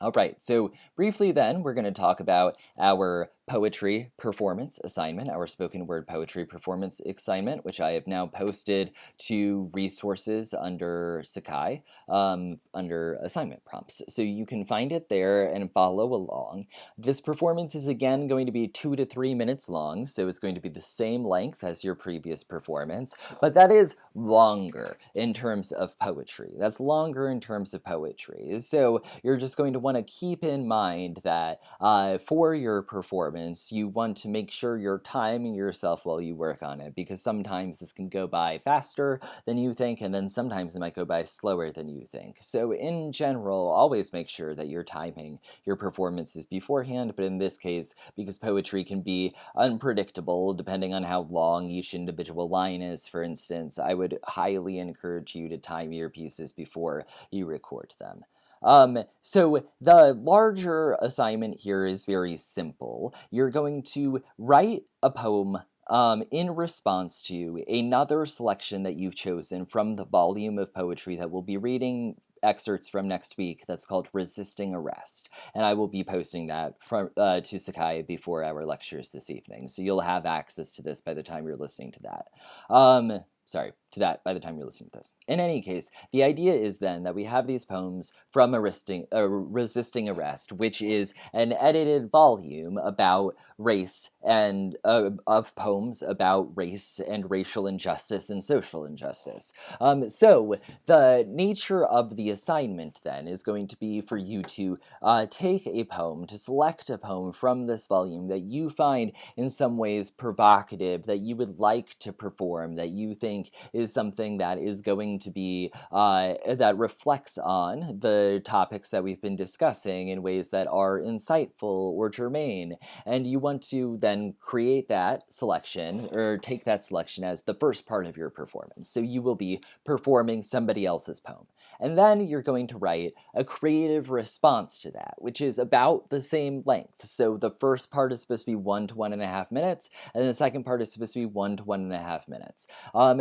All right, so briefly then, we're going to talk about our poetry performance assignment, our spoken word poetry performance assignment, which I have now posted to resources under Sakai, under assignment prompts. So you can find it there and follow along. This performance is again going to be 2 to 3 minutes long, so it's going to be the same length as your previous performance, but that is longer in terms of poetry. That's longer in terms of poetry. So you're just going to want to keep in mind that for your performance, you want to make sure you're timing yourself while you work on it, because sometimes this can go by faster than you think, and then sometimes it might go by slower than you think. So in general, always make sure that you're timing your performances beforehand, but in this case, because poetry can be unpredictable depending on how long each individual line is, for instance, I would highly encourage you to time your pieces before you record them. So the larger assignment here is very simple. You're going to write a poem in response to another selection that you've chosen from the volume of poetry that we'll be reading excerpts from next week that's called Resisting Arrest. And I will be posting that to Sakai before our lectures this evening. So you'll have access to this by the time you're listening to that. Sorry, to that by the time you're listening to this. In any case, the idea is then that we have these poems from Resisting Arrest, which is an edited volume about race and of poems about race and racial injustice and social injustice. So the nature of the assignment then is going to be for you to take a poem, to select a poem from this volume that you find in some ways provocative, that you would like to perform, that you think is something that is going to be that reflects on the topics that we've been discussing in ways that are insightful or germane, and you want to then create that selection or take that selection as the first part of your performance. So you will be performing somebody else's poem, and then you're going to write a creative response to that, which is about the same length. So the first part is supposed to be 1 to 1.5 minutes, and the second part is supposed to be 1 to 1.5 minutes.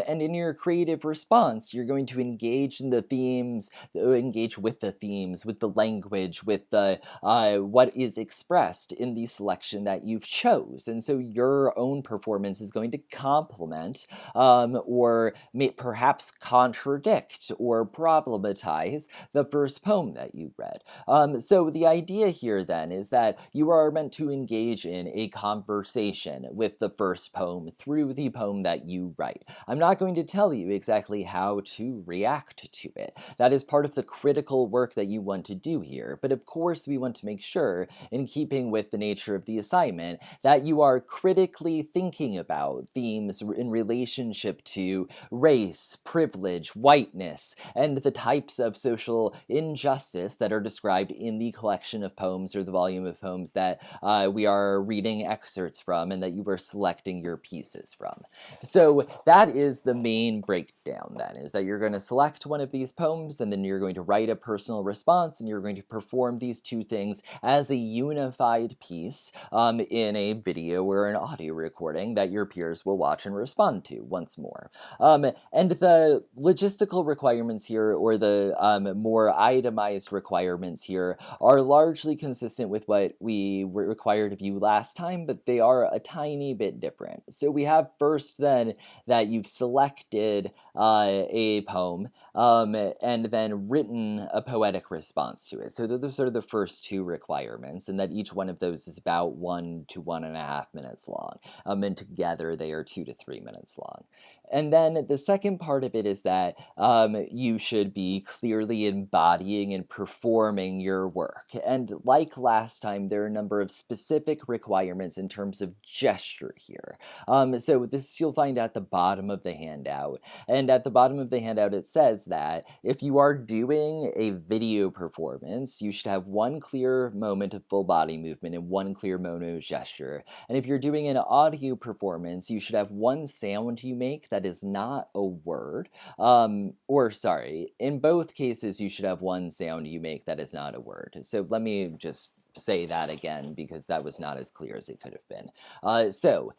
And in your creative response, you're going to engage in the themes, engage with the themes, with the language, with the what is expressed in the selection that you've chose. And so your own performance is going to complement or may perhaps contradict or problematize the first poem that you read. So the idea here then is that you are meant to engage in a conversation with the first poem through the poem that you write. I'm not going to tell you exactly how to react to it. That is part of the critical work that you want to do here. But of course, we want to make sure, in keeping with the nature of the assignment, that you are critically thinking about themes in relationship to race, privilege, whiteness, and the types of social injustice that are described in the collection of poems or the volume of poems that we are reading excerpts from and that you are selecting your pieces from. So that is the main breakdown then, is that you're going to select one of these poems and then you're going to write a personal response and you're going to perform these two things as a unified piece in a video or an audio recording that your peers will watch and respond to once more. And the logistical requirements here, or the more itemized requirements here, are largely consistent with what we required of you last time, but they are a tiny bit different. So we have first then that you've selected a poem and then written a poetic response to it. So those are sort of the first two requirements, and that each one of those is about 1 to 1.5 minutes long. And together they are 2 to 3 minutes long. And then the second part of it is that you should be clearly embodying and performing your work. And like last time, there are a number of specific requirements in terms of gesture here. So this you'll find at the bottom of the handout. And at the bottom of the handout, it says that if you are doing a video performance, you should have one clear moment of full body movement and one clear mono gesture. And if you're doing an audio performance, you should have one sound you make that is not a word. Or sorry, in both cases, you should have one sound you make that is not a word. So let me just say that again, because that was not as clear as it could have been. So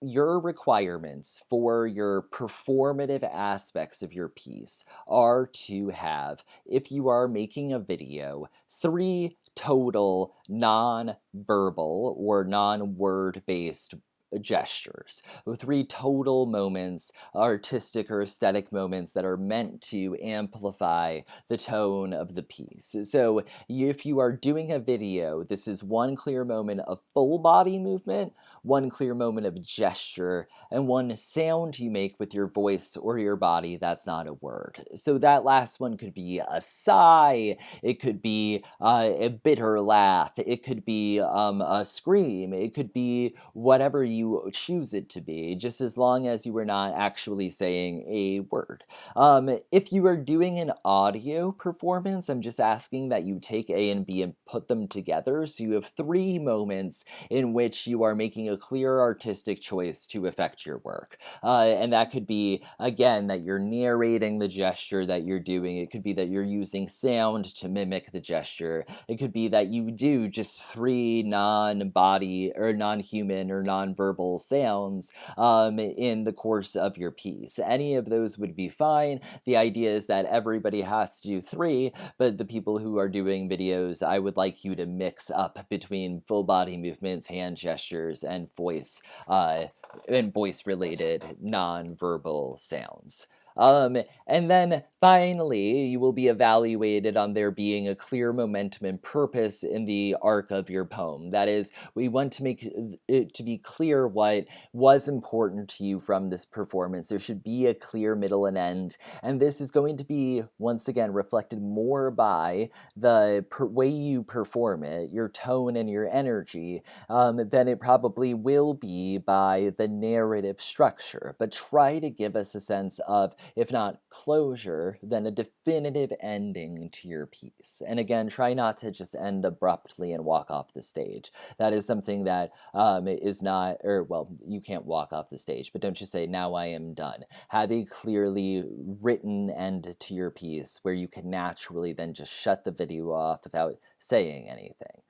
your requirements for your performative aspects of your piece are to have, if you are making a video, 3 total non-verbal or non-word based gestures, 3 total moments, artistic or aesthetic moments that are meant to amplify the tone of the piece. So if you are doing a video, this is one clear moment of full body movement, one clear moment of gesture, and one sound you make with your voice or your body that's not a word. So that last one could be a sigh, it could be a bitter laugh, it could be a scream, it could be whatever you choose it to be, just as long as you are not actually saying a word. If you are doing an audio performance, I'm just asking that you take A and B and put them together, so you have 3 moments in which you are making a clear artistic choice to affect your work. And that could be, again, that you're narrating the gesture that you're doing. It could be that you're using sound to mimic the gesture. It could be that you do just 3 non-body or non-human or non-verbal sounds in the course of your piece. Any of those would be fine. The idea is that everybody has to do 3, but the people who are doing videos, I would like you to mix up between full body movements, hand gestures, and voice related non-verbal sounds. And then finally, you will be evaluated on there being a clear momentum and purpose in the arc of your poem. That is, we want to make it to be clear what was important to you from this performance. There should be a clear middle and end, and this is going to be, once again, reflected more by the way you perform it, your tone and your energy, than it probably will be by the narrative structure. But try to give us a sense of, if not closure, then a definitive ending to your piece. And again, try not to just end abruptly and walk off the stage. That is something that is not, or well, you can't walk off the stage, but don't just say, now I am done. Have a clearly written end to your piece where you can naturally then just shut the video off without saying anything.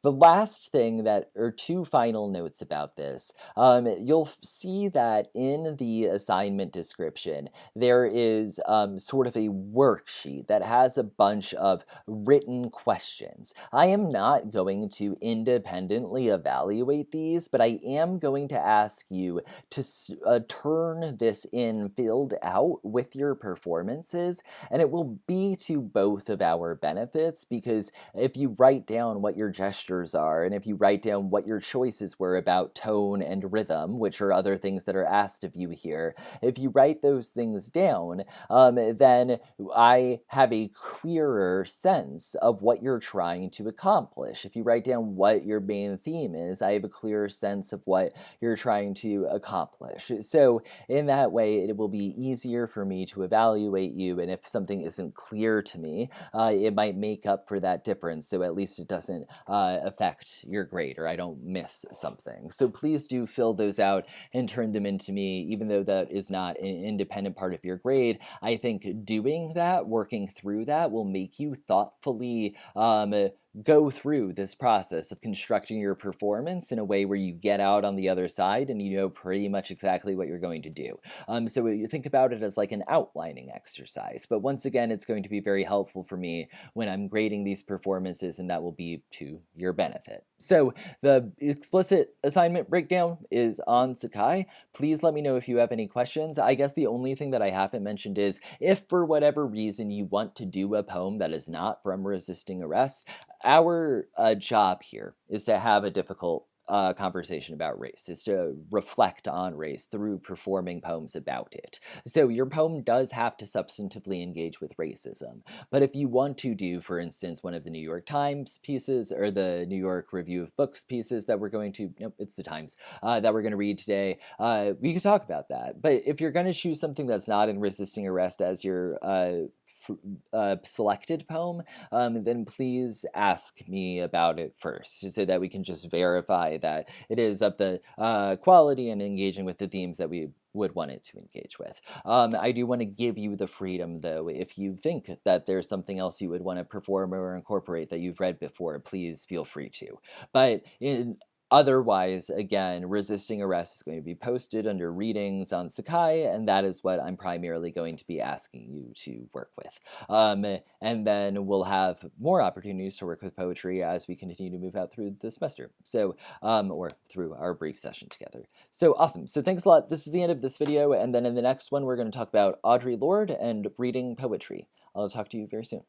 The last thing that, or 2 final notes about this, you'll see that in the assignment description, there is sort of a worksheet that has a bunch of written questions. I am not going to independently evaluate these, but I am going to ask you to turn this in filled out with your performances, and it will be to both of our benefits, because if you write down what your gestures are, and if you write down what your choices were about tone and rhythm, which are other things that are asked of you here, if you write those things down, then I have a clearer sense of what you're trying to accomplish. If you write down what your main theme is, I have a clearer sense of what you're trying to accomplish. So in that way, it will be easier for me to evaluate you, and if something isn't clear to me, it might make up for that difference, so at least it doesn't affect your grade, or I don't miss something. So please do fill those out and turn them into me, even though that is not an independent part of your grade. I think doing that, working through that, will make you thoughtfully go through this process of constructing your performance in a way where you get out on the other side and you know pretty much exactly what you're going to do. So you think about it as like an outlining exercise, but once again, it's going to be very helpful for me when I'm grading these performances, and that will be to your benefit. So the explicit assignment breakdown is on Sakai. Please let me know if you have any questions. I guess the only thing that I haven't mentioned is, if for whatever reason you want to do a poem that is not from Resisting Arrest, our job here is to have a difficult conversation about race, is to reflect on race through performing poems about it. So your poem does have to substantively engage with racism. But if you want to do, for instance, one of the New York Times pieces or the New York Review of Books pieces that we're going to, nope, it's the Times, that we're going to read today, we could talk about that. But if you're going to choose something that's not in Resisting Arrest as your selected poem, then please ask me about it first, so that we can just verify that it is of the quality and engaging with the themes that we would want it to engage with. I do want to give you the freedom, though, if you think that there's something else you would want to perform or incorporate that you've read before, please feel free to. But Otherwise, again, resisting arrest is going to be posted under readings on Sakai, and that is what I'm primarily going to be asking you to work with. And then we'll have more opportunities to work with poetry as we continue to move out through the semester. So, or through our brief session together. So awesome. So thanks a lot. This is the end of this video, and then in the next one, we're going to talk about Audre Lorde and reading poetry. I'll talk to you very soon.